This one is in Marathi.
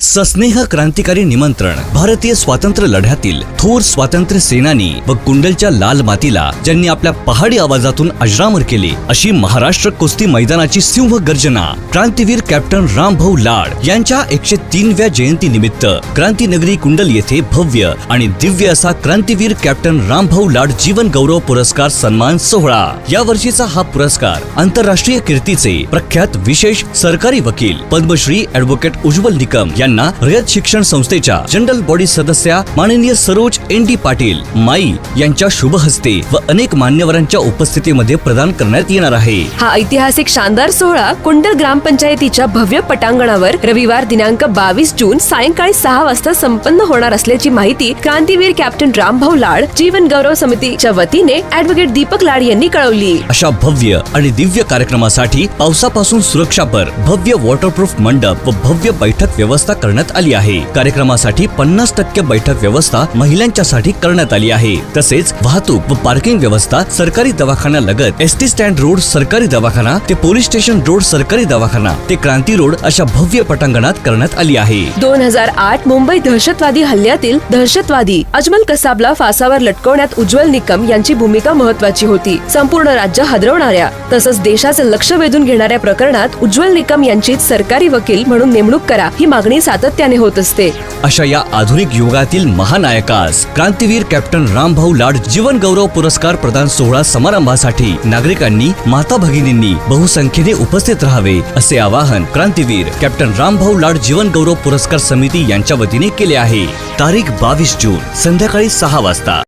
सस्नेह क्रांतिकारी निमंत्रण. भारतीय स्वातंत्र्य लढ्यातील थोर स्वातंत्र्य सेनानी व कुंडलच्या लाल मातीला ज्यांनी आपल्या पहाडी आवाजातून अजरामर केले अशी महाराष्ट्र कुस्ती मैदानाची सिंह गर्जना क्रांतीवीर कॅप्टन रामभाऊ लाड यांच्या 103व्या जयंती निमित्त क्रांतीनगरी कुंडल येथे भव्य आणि दिव्य असा क्रांतीवीर कॅप्टन रामभाऊ लाड जीवन गौरव पुरस्कार सन्मान सोहळा. या वर्षीचा हा पुरस्कार आंतरराष्ट्रीय कीर्तीचे प्रख्यात विशेष सरकारी वकील पद्मश्री ॲडव्होकेट उज्ज्वल निकम यांना रयत शिक्षण संस्थेच्या जनरल बॉडी सदस्या माननीय सरोज एन.डी. पाटील माई यांच्या शुभ हस्ते व अनेक मान्यवरांच्या उपस्थितीमध्ये प्रदान करण्यात येणार आहे. हा ऐतिहासिक शानदार सोहळा कुंडल ग्रामपंचायतीच्या भव्य पटांगणावर रविवार दिनांक 22 जून सायंकाळी 6 वाजता संपन्न होणार असल्याची माहिती क्रांतीवीर कॅप्टन रामभाऊ लाड जीवन गौरव समितीच्या वतीने ॲडव्होकेट दीपक लाड यांनी कळवली. अशा भव्य आणि दिव्य कार्यक्रमासाठी पावसापासून सुरक्षापर भव्य वॉटरप्रूफ मंडप व भव्य बैठक व्यवस्था करण्यात आली आहे. कार्यक्रमासाठी 50% बैठक व्यवस्था महिलांच्यासाठी करण्यात आली आहे. तसेच वाहतूक व पार्किंग व्यवस्था सरकारी दवाखान्यालगत एसटी स्टँड रोड सरकारी दवाखाना ते पोलीस स्टेशन रोड सरकारी दवाखाना ते क्रांती रोड अशा भव्य पटांगणात करण्यात आली आहे. 2008 मुंबई दहशतवादी हल्ल्यातील दहशतवादी अजमल कसाबला फासावर लटकवण्यात उज्ज्वल निकम यांची भूमिका महत्वाची होती. संपूर्ण राज्य हादरवणाऱ्या तसंच देशाचे लक्ष वेधून घेणाऱ्या प्रकरणात उज्ज्वल निकम यांची सरकारी वकील म्हणून नेमणूक करा ही मागणी सातत्याने होत असते. अशा या आधुनिक युगातील महानायकास क्रांतीवीर कॅप्टन रामभाऊ लाड जीवन गौरव पुरस्कार प्रदान सोहळा समारंभासाठी नागरिकांनी माता भगिनींनी बहुसंख्येने उपस्थित राहावे असे आवाहन क्रांतीवीर कॅप्टन रामभाऊ लाड जीवन गौरव पुरस्कार समिती यांच्या वतीने केले आहे. तारीख 22 जून संध्याकाळी 6 वाजता.